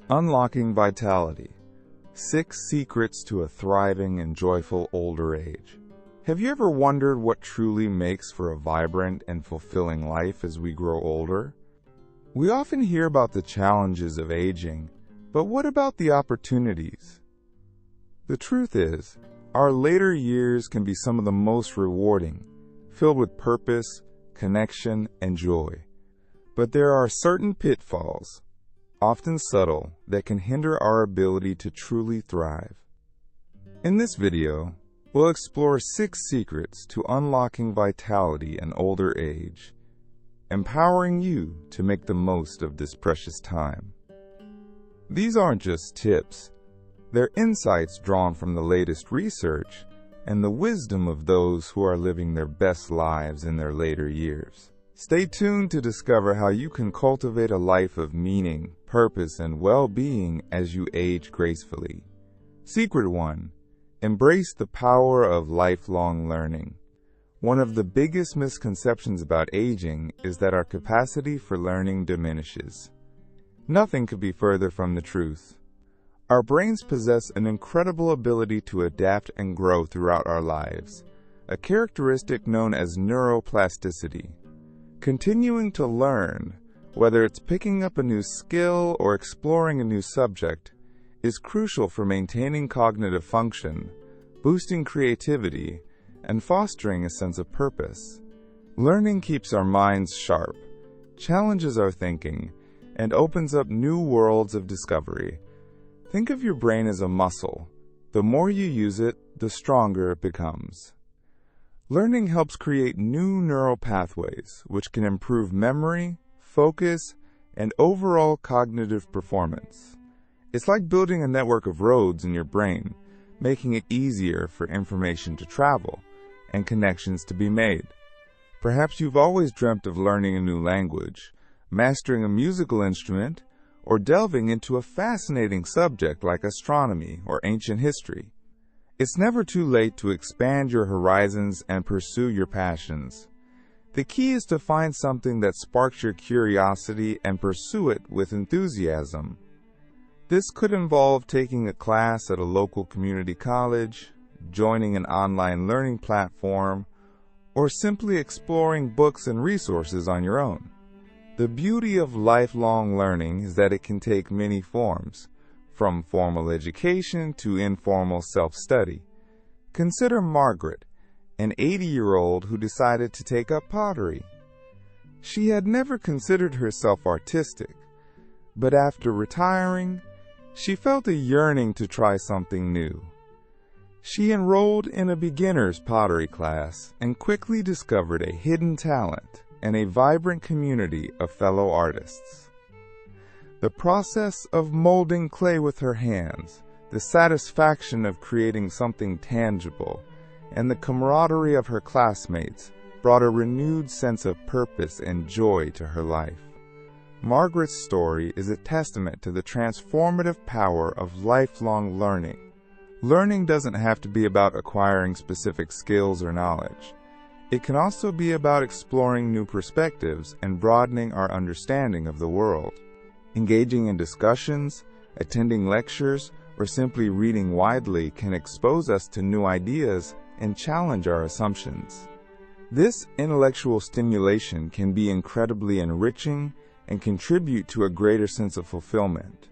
Unlocking Vitality: 6 Secrets to a Thriving and Joyful Older Age. Have you ever wondered what truly makes for a vibrant and fulfilling life as we grow older? We often hear about the challenges of aging, but what about the opportunities? The truth is, our later years can be some of the most rewarding, filled with purpose, connection, and joy. But there are certain pitfalls, often subtle, that can hinder our ability to truly thrive. In this video, we'll explore 6 secrets to unlocking vitality in older age, empowering you to make the most of this precious time. These aren't just tips, they're insights drawn from the latest research and the wisdom of those who are living their best lives in their later years. Stay tuned to discover how you can cultivate a life of meaning, purpose, and well-being as you age gracefully. Secret 1. Embrace the power of lifelong learning. One of the biggest misconceptions about aging is that our capacity for learning diminishes. Nothing could be further from the truth. Our brains possess an incredible ability to adapt and grow throughout our lives, a characteristic known as neuroplasticity. Continuing to learn, whether it's picking up a new skill or exploring a new subject, is crucial for maintaining cognitive function, boosting creativity, and fostering a sense of purpose. Learning keeps our minds sharp, challenges our thinking, and opens up new worlds of discovery. Think of your brain as a muscle. The more you use it, the stronger it becomes. Learning helps create new neural pathways, which can improve memory, focus, and overall cognitive performance. It's like building a network of roads in your brain, making it easier for information to travel and connections to be made. Perhaps you've always dreamt of learning a new language, mastering a musical instrument, or delving into a fascinating subject like astronomy or ancient history. It's never too late to expand your horizons and pursue your passions. The key is to find something that sparks your curiosity and pursue it with enthusiasm. This could involve taking a class at a local community college, joining an online learning platform, or simply exploring books and resources on your own. The beauty of lifelong learning is that it can take many forms, from formal education to informal self-study. Consider Margaret, an 80-year-old who decided to take up pottery. She had never considered herself artistic, but after retiring, she felt a yearning to try something new. She enrolled in a beginner's pottery class and quickly discovered a hidden talent and a vibrant community of fellow artists. The process of molding clay with her hands, the satisfaction of creating something tangible, and the camaraderie of her classmates brought a renewed sense of purpose and joy to her life. Margaret's story is a testament to the transformative power of lifelong learning. Learning doesn't have to be about acquiring specific skills or knowledge. It can also be about exploring new perspectives and broadening our understanding of the world. Engaging in discussions, attending lectures, or simply reading widely can expose us to new ideas and challenge our assumptions. This intellectual stimulation can be incredibly enriching and contribute to a greater sense of fulfillment.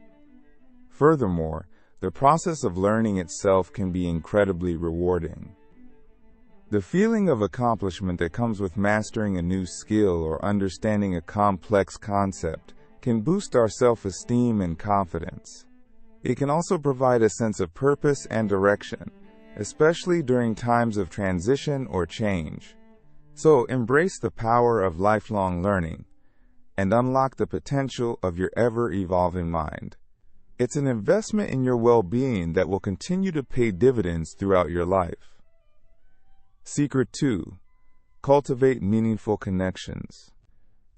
Furthermore, the process of learning itself can be incredibly rewarding. The feeling of accomplishment that comes with mastering a new skill or understanding a complex concept can boost our self-esteem and confidence. It can also provide a sense of purpose and direction, especially during times of transition or change. So embrace the power of lifelong learning and unlock the potential of your ever-evolving mind. It's an investment in your well-being that will continue to pay dividends throughout your life. Secret 2. Cultivate meaningful connections.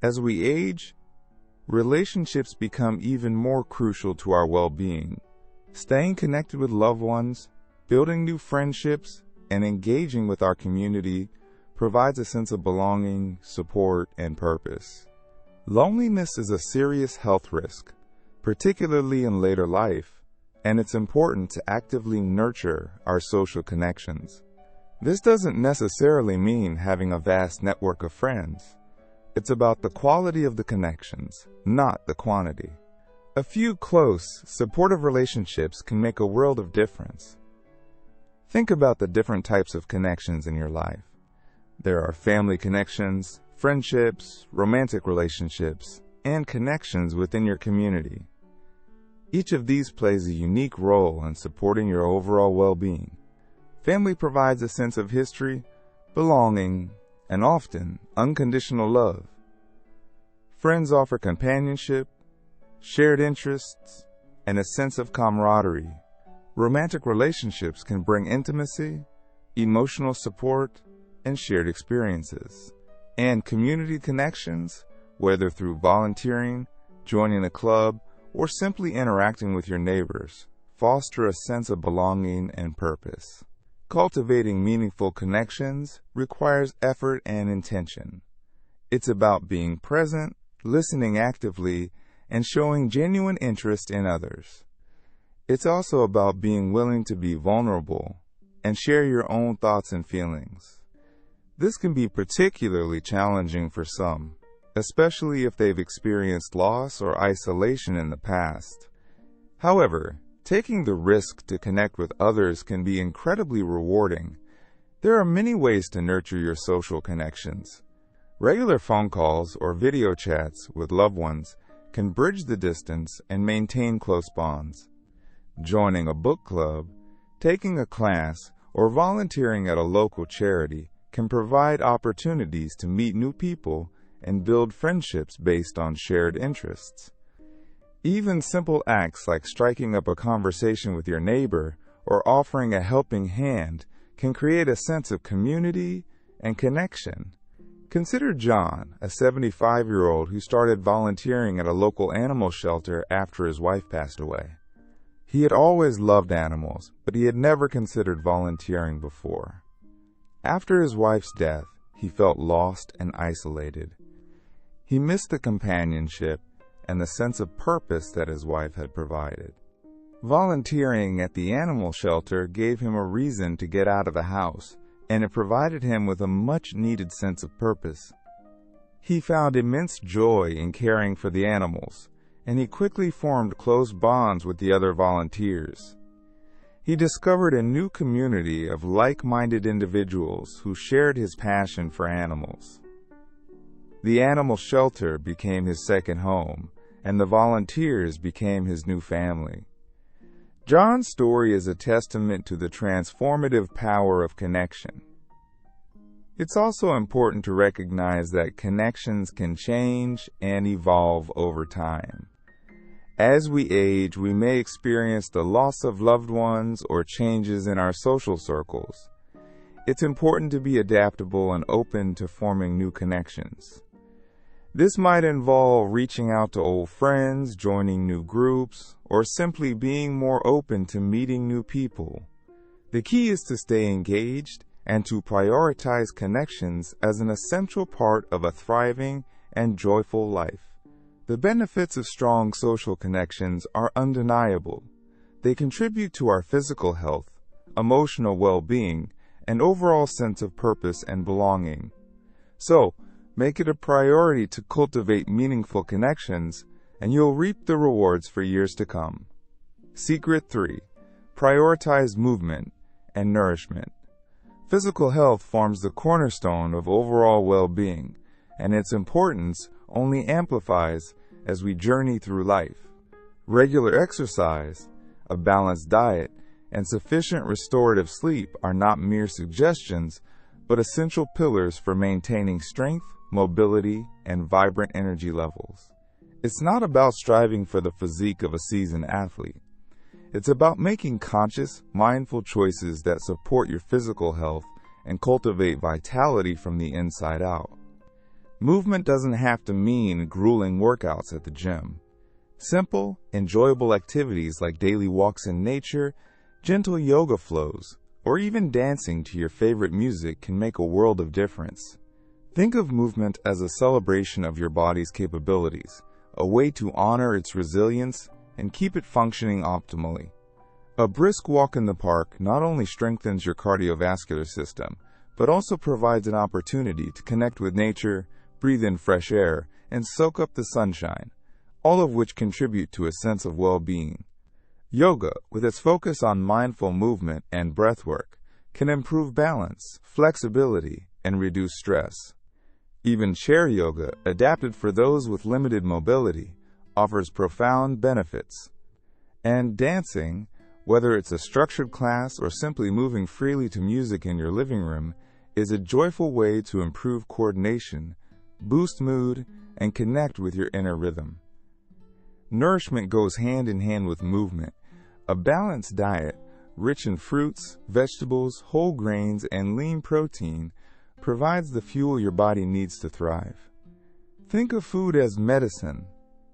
As we age, relationships become even more crucial to our well-being. Staying connected with loved ones, building new friendships, and engaging with our community provides a sense of belonging, support, and purpose. Loneliness is a serious health risk, particularly in later life, and it's important to actively nurture our social connections. This doesn't necessarily mean having a vast network of friends. It's about the quality of the connections, not the quantity. A few close, supportive relationships can make a world of difference. Think about the different types of connections in your life. There are family connections, friendships, romantic relationships, and connections within your community. Each of these plays a unique role in supporting your overall well-being. Family provides a sense of history, belonging, and often unconditional love. Friends offer companionship, shared interests, and a sense of camaraderie. Romantic relationships can bring intimacy, emotional support, and shared experiences. And community connections, whether through volunteering, joining a club, or simply interacting with your neighbors, foster a sense of belonging and purpose. Cultivating meaningful connections requires effort and intention. It's about being present, listening actively, and showing genuine interest in others. It's also about being willing to be vulnerable and share your own thoughts and feelings. This can be particularly challenging for some, especially if they've experienced loss or isolation in the past. However, taking the risk to connect with others can be incredibly rewarding. There are many ways to nurture your social connections. Regular phone calls or video chats with loved ones can bridge the distance and maintain close bonds. Joining a book club, taking a class, or volunteering at a local charity can provide opportunities to meet new people and build friendships based on shared interests. Even simple acts like striking up a conversation with your neighbor or offering a helping hand can create a sense of community and connection. Consider John, a 75-year-old who started volunteering at a local animal shelter after his wife passed away. He had always loved animals, but he had never considered volunteering before. After his wife's death, he felt lost and isolated. He missed the companionship and the sense of purpose that his wife had provided. Volunteering at the animal shelter gave him a reason to get out of the house, and it provided him with a much-needed sense of purpose. He found immense joy in caring for the animals, and he quickly formed close bonds with the other volunteers. He discovered a new community of like-minded individuals who shared his passion for animals. The animal shelter became his second home, and the volunteers became his new family. John's story is a testament to the transformative power of connection. It's also important to recognize that connections can change and evolve over time. As we age, we may experience the loss of loved ones or changes in our social circles. It's important to be adaptable and open to forming new connections. This might involve reaching out to old friends, joining new groups, or simply being more open to meeting new people. The key is to stay engaged and to prioritize connections as an essential part of a thriving and joyful life. The benefits of strong social connections are undeniable. They contribute to our physical health, emotional well-being, and overall sense of purpose and belonging. So, make it a priority to cultivate meaningful connections, and you'll reap the rewards for years to come. Secret 3. Prioritize movement and nourishment. Physical health forms the cornerstone of overall well-being, and its importance only amplifies as we journey through life. Regular exercise, a balanced diet, and sufficient restorative sleep are not mere suggestions, but essential pillars for maintaining strength, mobility, and vibrant energy levels. It's not about striving for the physique of a seasoned athlete. It's about making conscious, mindful choices that support your physical health and cultivate vitality from the inside out. Movement doesn't have to mean grueling workouts at the gym. Simple, enjoyable activities like daily walks in nature, gentle yoga flows, or even dancing to your favorite music can make a world of difference. Think of movement as a celebration of your body's capabilities, a way to honor its resilience and keep it functioning optimally. A brisk walk in the park not only strengthens your cardiovascular system, but also provides an opportunity to connect with nature, breathe in fresh air, and soak up the sunshine, all of which contribute to a sense of well-being. Yoga, with its focus on mindful movement and breathwork, can improve balance, flexibility, and reduce stress. Even chair yoga, adapted for those with limited mobility, offers profound benefits. And dancing, whether it's a structured class or simply moving freely to music in your living room, is a joyful way to improve coordination, boost mood, and connect with your inner rhythm. Nourishment goes hand in hand with movement. A balanced diet, rich in fruits, vegetables, whole grains, and lean protein, provides the fuel your body needs to thrive. Think of food as medicine,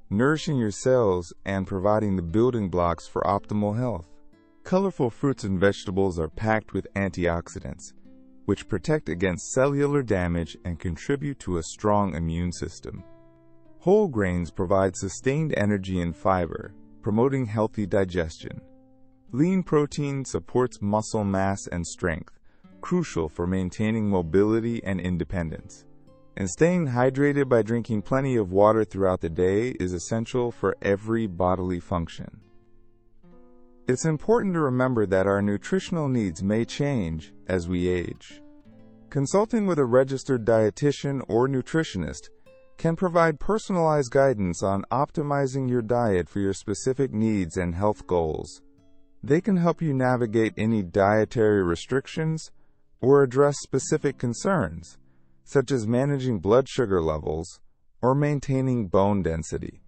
nourishing your cells and providing the building blocks for optimal health. Colorful fruits and vegetables are packed with antioxidants, which protect against cellular damage and contribute to a strong immune system. Whole grains provide sustained energy and fiber, promoting healthy digestion. Lean protein supports muscle mass and strength, crucial for maintaining mobility and independence. And staying hydrated by drinking plenty of water throughout the day is essential for every bodily function. It's important to remember that our nutritional needs may change as we age. Consulting with a registered dietitian or nutritionist can provide personalized guidance on optimizing your diet for your specific needs and health goals. They can help you navigate any dietary restrictions or address specific concerns, such as managing blood sugar levels or maintaining bone density.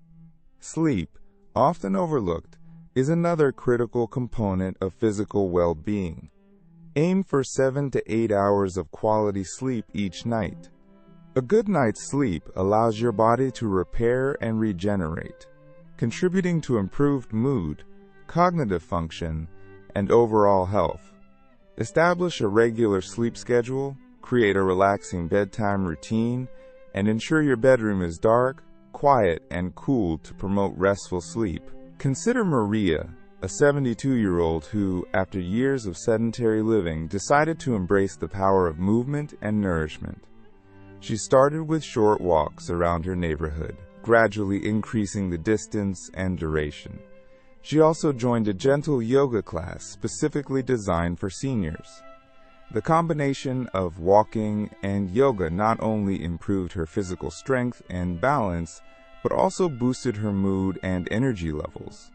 Sleep, often overlooked, is another critical component of physical well-being. Aim for 7 to 8 hours of quality sleep each night. A good night's sleep allows your body to repair and regenerate, contributing to improved mood, cognitive function, and overall health. Establish a regular sleep schedule, create a relaxing bedtime routine, and ensure your bedroom is dark, quiet, and cool to promote restful sleep. Consider Maria, a 72-year-old who, after years of sedentary living, decided to embrace the power of movement and nourishment. She started with short walks around her neighborhood, gradually increasing the distance and duration. She also joined a gentle yoga class specifically designed for seniors. The combination of walking and yoga not only improved her physical strength and balance, but also boosted her mood and energy levels.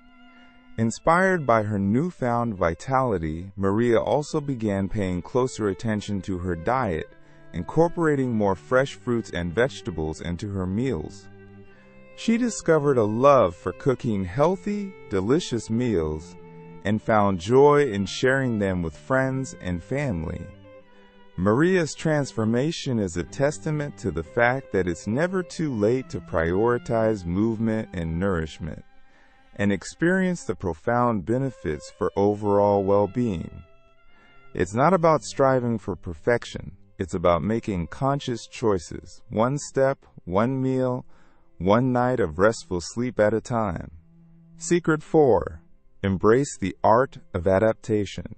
Inspired by her newfound vitality, Maria also began paying closer attention to her diet, incorporating more fresh fruits and vegetables into her meals. She discovered a love for cooking healthy, delicious meals and found joy in sharing them with friends and family. Maria's transformation is a testament to the fact that it's never too late to prioritize movement and nourishment and experience the profound benefits for overall well-being. It's not about striving for perfection. It's about making conscious choices, one step, one meal, one night of restful sleep at a time. Secret 4. Embrace the art of adaptation.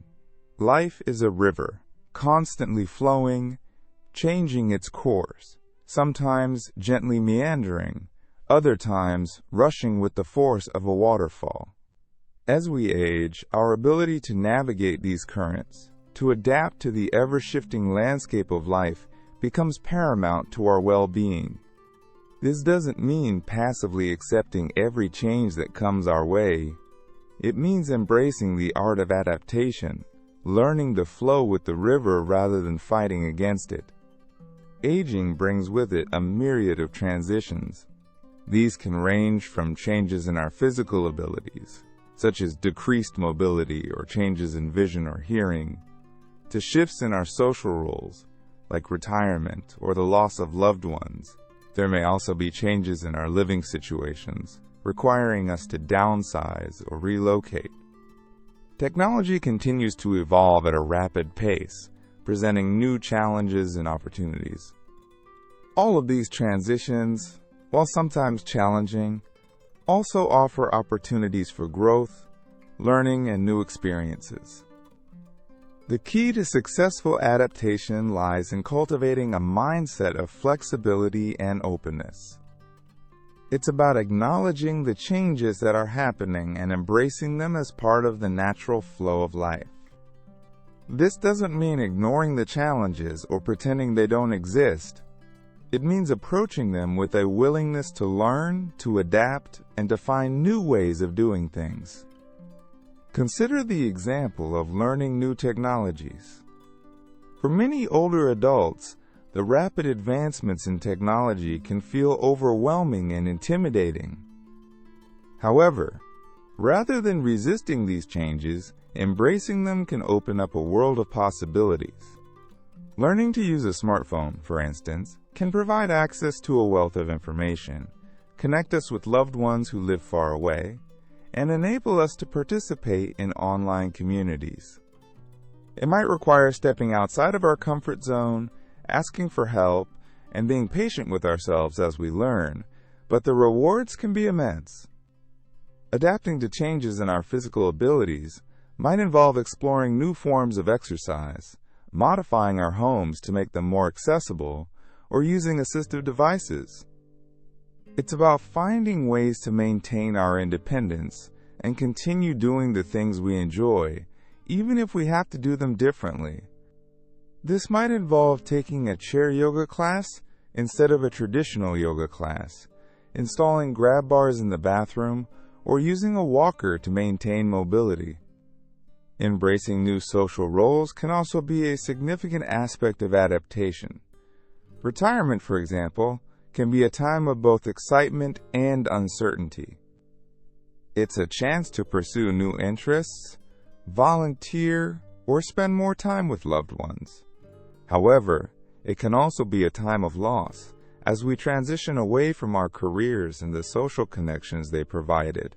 Life is a river, constantly flowing, changing its course, sometimes gently meandering, other times rushing with the force of a waterfall. As we age, our ability to navigate these currents, to adapt to the ever-shifting landscape of life, becomes paramount to our well-being. This doesn't mean passively accepting every change that comes our way. It means embracing the art of adaptation, learning to flow with the river rather than fighting against it. Aging brings with it a myriad of transitions. These can range from changes in our physical abilities, such as decreased mobility or changes in vision or hearing, to shifts in our social roles, like retirement or the loss of loved ones. There may also be changes in our living situations, requiring us to downsize or relocate. Technology continues to evolve at a rapid pace, presenting new challenges and opportunities. All of these transitions, while sometimes challenging, also offer opportunities for growth, learning, and new experiences. The key to successful adaptation lies in cultivating a mindset of flexibility and openness. It's about acknowledging the changes that are happening and embracing them as part of the natural flow of life. This doesn't mean ignoring the challenges or pretending they don't exist. It means approaching them with a willingness to learn, to adapt, and to find new ways of doing things. Consider the example of learning new technologies. For many older adults, the rapid advancements in technology can feel overwhelming and intimidating. However, rather than resisting these changes, embracing them can open up a world of possibilities. Learning to use a smartphone, for instance, can provide access to a wealth of information, connect us with loved ones who live far away, and enable us to participate in online communities. It might require stepping outside of our comfort zone, asking for help, and being patient with ourselves as we learn, but the rewards can be immense. Adapting to changes in our physical abilities might involve exploring new forms of exercise, modifying our homes to make them more accessible, or using assistive devices. It's about finding ways to maintain our independence and continue doing the things we enjoy, even if we have to do them differently. This might involve taking a chair yoga class instead of a traditional yoga class, installing grab bars in the bathroom, or using a walker to maintain mobility. Embracing new social roles can also be a significant aspect of adaptation. Retirement, for example, can be a time of both excitement and uncertainty. It's a chance to pursue new interests, volunteer, or spend more time with loved ones. However, it can also be a time of loss as we transition away from our careers and the social connections they provided.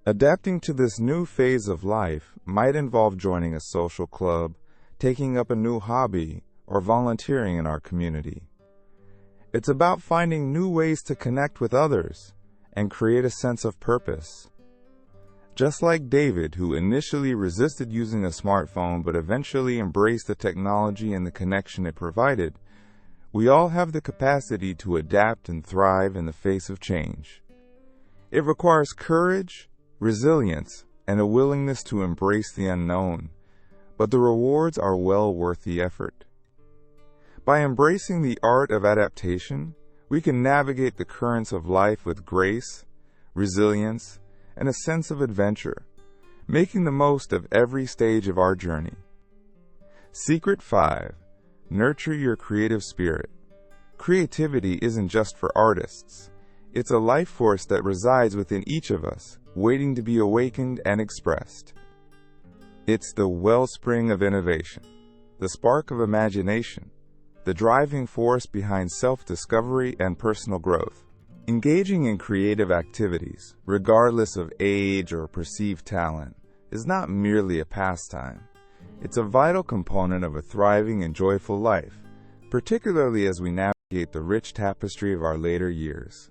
Adapting to this new phase of life might involve joining a social club, taking up a new hobby, or volunteering in our community. It's about finding new ways to connect with others and create a sense of purpose. Just like David, who initially resisted using a smartphone but eventually embraced the technology and the connection it provided, we all have the capacity to adapt and thrive in the face of change. It requires courage, resilience, and a willingness to embrace the unknown, but the rewards are well worth the effort. By embracing the art of adaptation, we can navigate the currents of life with grace, resilience, and a sense of adventure, making the most of every stage of our journey. Secret 5. Nurture your creative spirit. Creativity isn't just for artists. It's a life force that resides within each of us, waiting to be awakened and expressed. It's the wellspring of innovation, the spark of imagination, the driving force behind self-discovery and personal growth. Engaging in creative activities, regardless of age or perceived talent, is not merely a pastime. It's a vital component of a thriving and joyful life, particularly as we navigate the rich tapestry of our later years.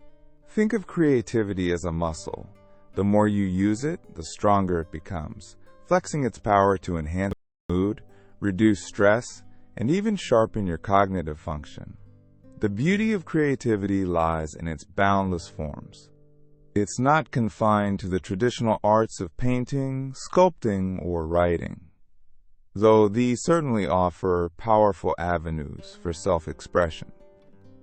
Think of creativity as a muscle. The more you use it, the stronger it becomes, flexing its power to enhance mood, reduce stress, and even sharpen your cognitive function. The beauty of creativity lies in its boundless forms. It's not confined to the traditional arts of painting, sculpting, or writing, though these certainly offer powerful avenues for self-expression.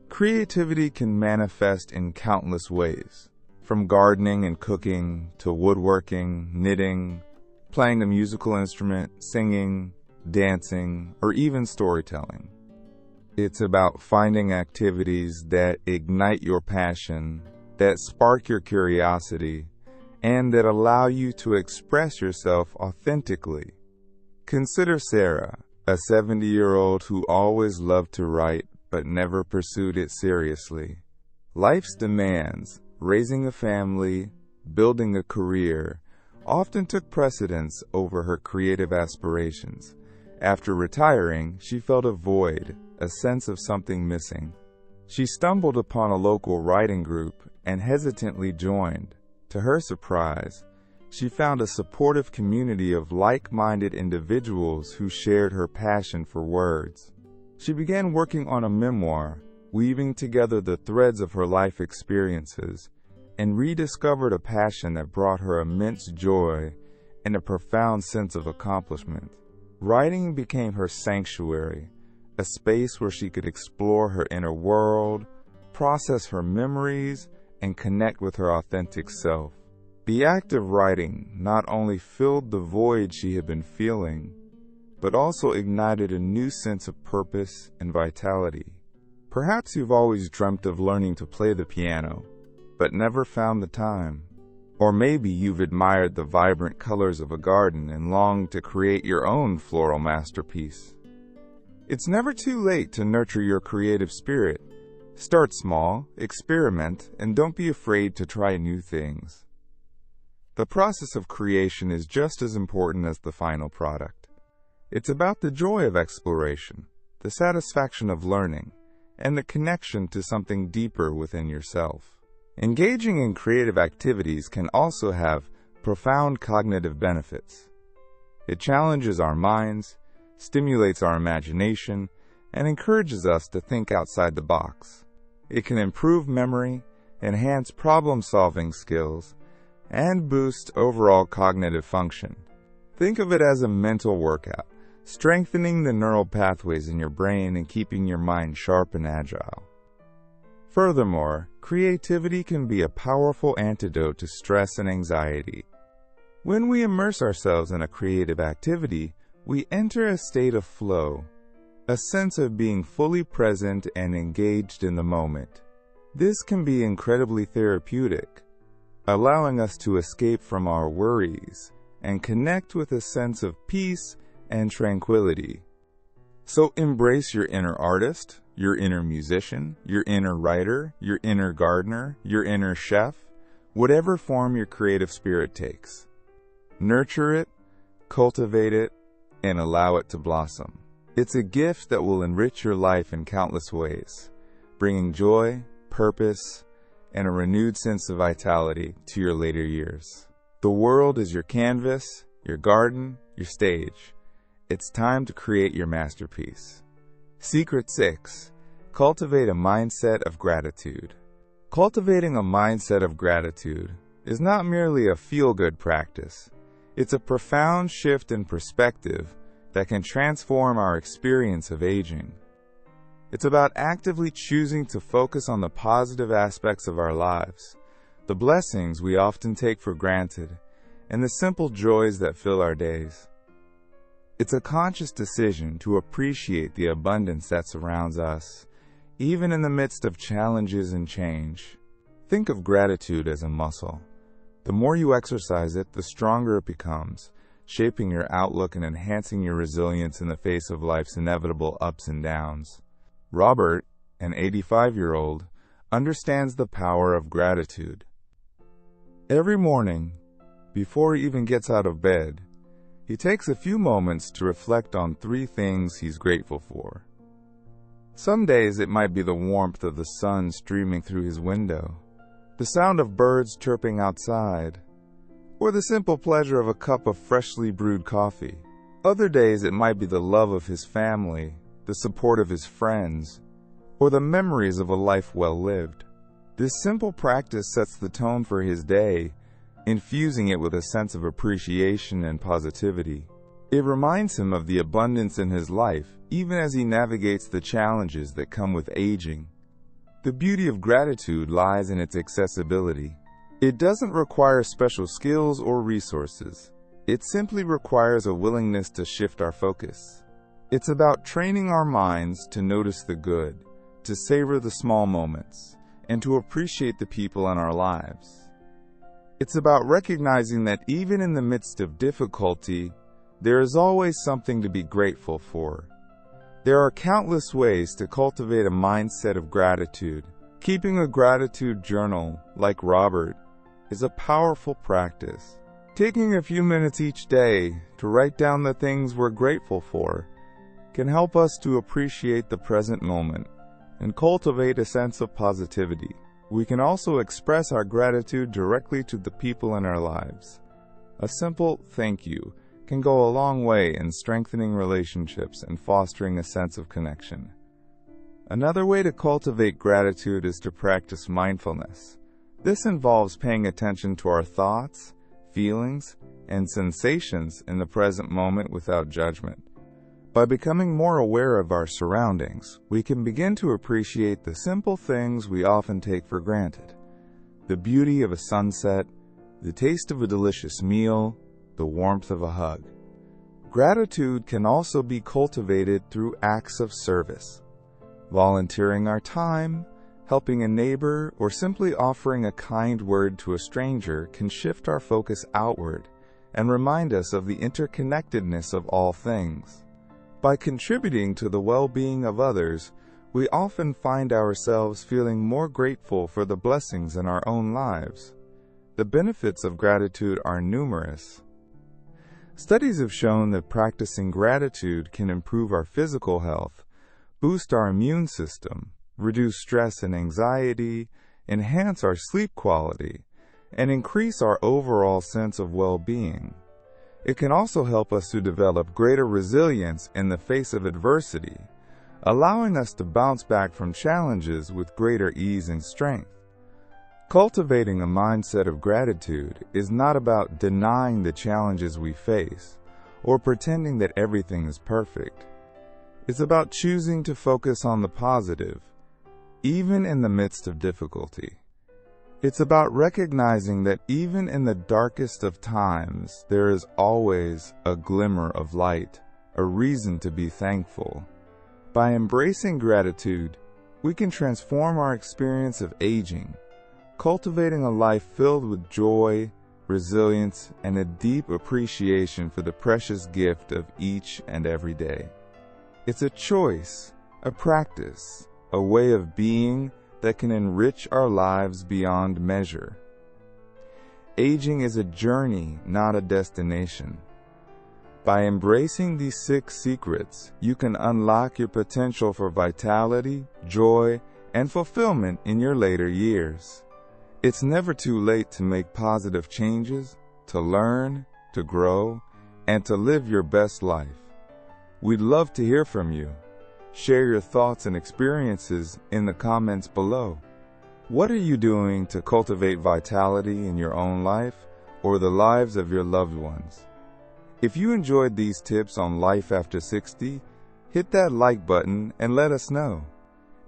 Creativity can manifest in countless ways, from gardening and cooking to woodworking, knitting, playing a musical instrument, singing, dancing, or even storytelling. It's about finding activities that ignite your passion, that spark your curiosity, and that allow you to express yourself authentically. Consider Sarah, a 70-year-old who always loved to write but never pursued it seriously. Life's demands, raising a family, building a career, often took precedence over her creative aspirations. After retiring, she felt a void, a sense of something missing. She stumbled upon a local writing group and hesitantly joined, To her surprise, she found a supportive community of like-minded individuals who shared her passion for words. She began working on a memoir, weaving together the threads of her life experiences, and rediscovered a passion that brought her immense joy and a profound sense of accomplishment. Writing became her sanctuary, a space where she could explore her inner world, process her memories, and connect with her authentic self. The act of writing not only filled the void she had been feeling, but also ignited a new sense of purpose and vitality. Perhaps you've always dreamt of learning to play the piano, but never found the time. Or maybe you've admired the vibrant colors of a garden and longed to create your own floral masterpiece. It's never too late to nurture your creative spirit. Start small, experiment, and don't be afraid to try new things. The process of creation is just as important as the final product. It's about the joy of exploration, the satisfaction of learning, and the connection to something deeper within yourself. Engaging in creative activities can also have profound cognitive benefits. It challenges our minds, stimulates our imagination, and encourages us to think outside the box. It can improve memory, enhance problem-solving skills, and boost overall cognitive function. Think of it as a mental workout, strengthening the neural pathways in your brain and keeping your mind sharp and agile. Furthermore, creativity can be a powerful antidote to stress and anxiety. When we immerse ourselves in a creative activity, we enter a state of flow, a sense of being fully present and engaged in the moment. This can be incredibly therapeutic, allowing us to escape from our worries and connect with a sense of peace and tranquility. So embrace your inner artist, your inner musician, your inner writer, your inner gardener, your inner chef, whatever form your creative spirit takes. Nurture it, cultivate it, and allow it to blossom. It's a gift that will enrich your life in countless ways, bringing joy, purpose, and a renewed sense of vitality to your later years. The world is your canvas, your garden, your stage. It's time to create your masterpiece. Secret 6. Cultivate a mindset of gratitude. Cultivating a mindset of gratitude is not merely a feel-good practice. It's a profound shift in perspective that can transform our experience of aging. It's about actively choosing to focus on the positive aspects of our lives, the blessings we often take for granted, and the simple joys that fill our days. It's a conscious decision to appreciate the abundance that surrounds us, even in the midst of challenges and change. Think of gratitude as a muscle. The more you exercise it, the stronger it becomes, shaping your outlook and enhancing your resilience in the face of life's inevitable ups and downs. Robert, an 85-year-old, understands the power of gratitude. Every morning, before he even gets out of bed, he takes a few moments to reflect on 3 things he's grateful for. Some days it might be the warmth of the sun streaming through his window, the sound of birds chirping outside, or the simple pleasure of a cup of freshly brewed coffee. Other days it might be the love of his family, the support of his friends, or the memories of a life well lived. This simple practice sets the tone for his day, infusing it with a sense of appreciation and positivity. It reminds him of the abundance in his life, even as he navigates the challenges that come with aging. The beauty of gratitude lies in its accessibility. It doesn't require special skills or resources. It simply requires a willingness to shift our focus. It's about training our minds to notice the good, to savor the small moments, and to appreciate the people in our lives. It's about recognizing that even in the midst of difficulty, there is always something to be grateful for. There are countless ways to cultivate a mindset of gratitude. Keeping a gratitude journal, like Robert, is a powerful practice. Taking a few minutes each day to write down the things we're grateful for can help us to appreciate the present moment and cultivate a sense of positivity. we can also express our gratitude directly to the people in our lives. A simple thank you can go a long way in strengthening relationships and fostering a sense of connection. Another way to cultivate gratitude is to practice mindfulness. This involves paying attention to our thoughts, feelings, and sensations in the present moment without judgment. By becoming more aware of our surroundings, we can begin to appreciate the simple things we often take for granted. The beauty of a sunset, the taste of a delicious meal, the warmth of a hug. Gratitude can also be cultivated through acts of service. Volunteering our time, helping a neighbor, or simply offering a kind word to a stranger can shift our focus outward and remind us of the interconnectedness of all things. By contributing to the well-being of others, we often find ourselves feeling more grateful for the blessings in our own lives. The benefits of gratitude are numerous. Studies have shown that practicing gratitude can improve our physical health, boost our immune system, reduce stress and anxiety, enhance our sleep quality, and increase our overall sense of well-being. It can also help us to develop greater resilience in the face of adversity, allowing us to bounce back from challenges with greater ease and strength. Cultivating a mindset of gratitude is not about denying the challenges we face or pretending that everything is perfect. It's about choosing to focus on the positive, even in the midst of difficulty. It's about recognizing that even in the darkest of times, there is always a glimmer of light, a reason to be thankful. By embracing gratitude, we can transform our experience of aging, cultivating a life filled with joy, resilience, and a deep appreciation for the precious gift of each and every day. It's a choice, a practice, a way of being that can enrich our lives beyond measure. Aging is a journey, not a destination. By embracing these 6 secrets, you can unlock your potential for vitality, joy, and fulfillment in your later years. It's never too late to make positive changes, to learn, to grow, and to live your best life. We'd love to hear from you. Share your thoughts and experiences in the comments below. What are you doing to cultivate vitality in your own life or the lives of your loved ones? If you enjoyed these tips on life after 60, hit that like button and let us know.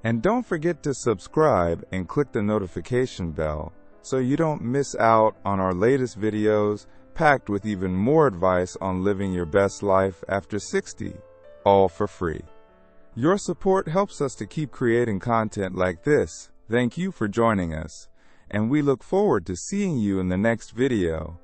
And don't forget to subscribe and click the notification bell so you don't miss out on our latest videos packed with even more advice on living your best life after 60, all for free. Your support helps us to keep creating content like this. Thank you for joining us, and we look forward to seeing you in the next video.